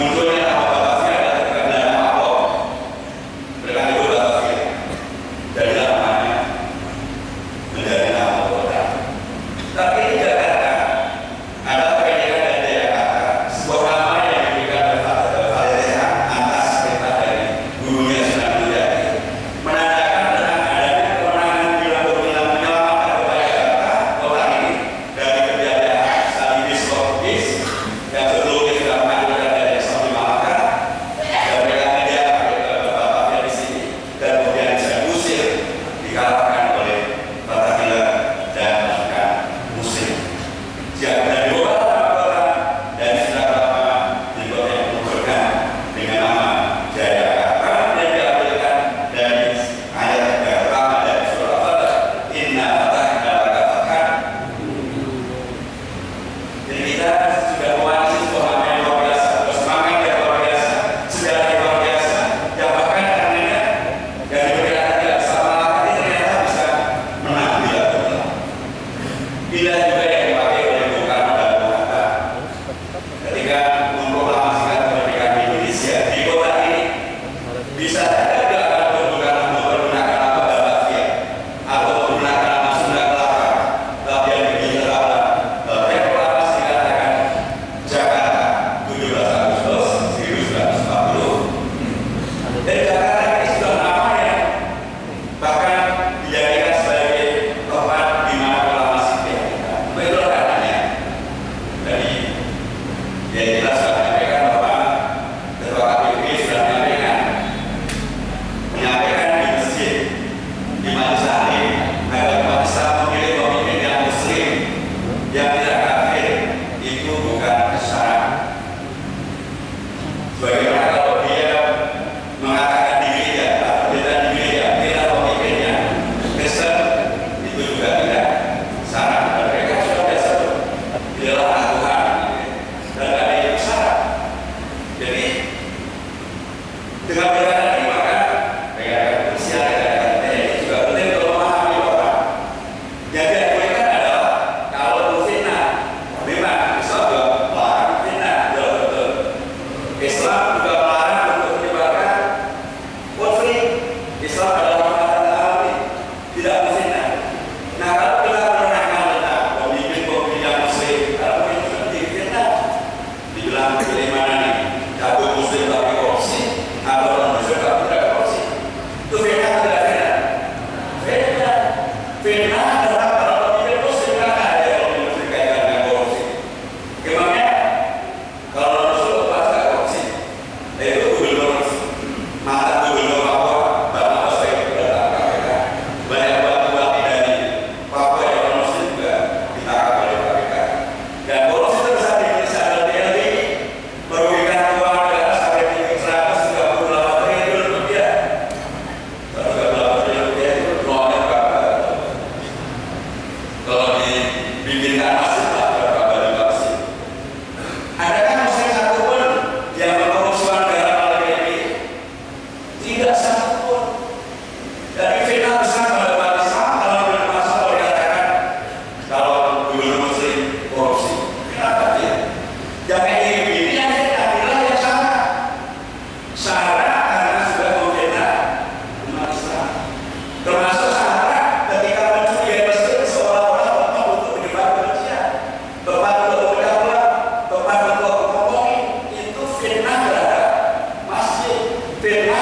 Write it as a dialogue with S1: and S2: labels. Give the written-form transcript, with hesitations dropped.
S1: munculnya nama Batavia adalah ketika Belanda Dengan berkata ini maka rekan-rekan usia, rekan-rekan TNI juga penting untuk memahami bahwa yang dilakukan adalah kalau fitnah, memang Islam juga melarang fitnah, betul. Islam juga melarang untuk menyebarkan konflik. Islam adalah mengatakan alami, tidak fitnah. Nah, kalau kita menerangkan tentang pemimpin-pemimpin yang muslim, kalau pemimpin fitnah, dibilang pilih mana nih? Jago muslim tapi korupsi, atau orang muslim tapi tidak korupsi? Itu fitnah atau tidak fitnah? Fitnah. Fitnah adalah kalau pemimpin muslim kan ada kalau pemimpin muslim kaitan dengan korupsi. Gimana? Kalau Rasul lepas tidak korupsi, itu gubernur, mantan gubernur Papua, Bapak Baswedan datang KPK. Banyak bupati dari Papua yang non muslim juga ditangkap oleh KPK. Dan korupsi terbesar di Indonesia adalah BLT, merugikan keuangan negara sampai tinggi 138 triliun rupiah. 138 triliun rupiah itu nolnya berapa? Kalau dibikinkan masjid lah berapa balik masjid? Adakah muslim satupun yang mengkorupsi uang negara melalui BLT? Tidak satupun. Dari fitnah besar pada umat Islam kalau bermasalah dikatakan kalau gubernur muslim korupsi. Kenapa dia? Yang kayak gini yang fitnah inilah yang salah. Salah karena sudah memfitnah umat Islam. Termasuk salah ketika mencuri dari masjid seolah-olah tempat untuk menyebar kebencian, tempat untuk memecah belah, tempat untuk mengomongi. Itu fitnah terhadap masjid. Fitnah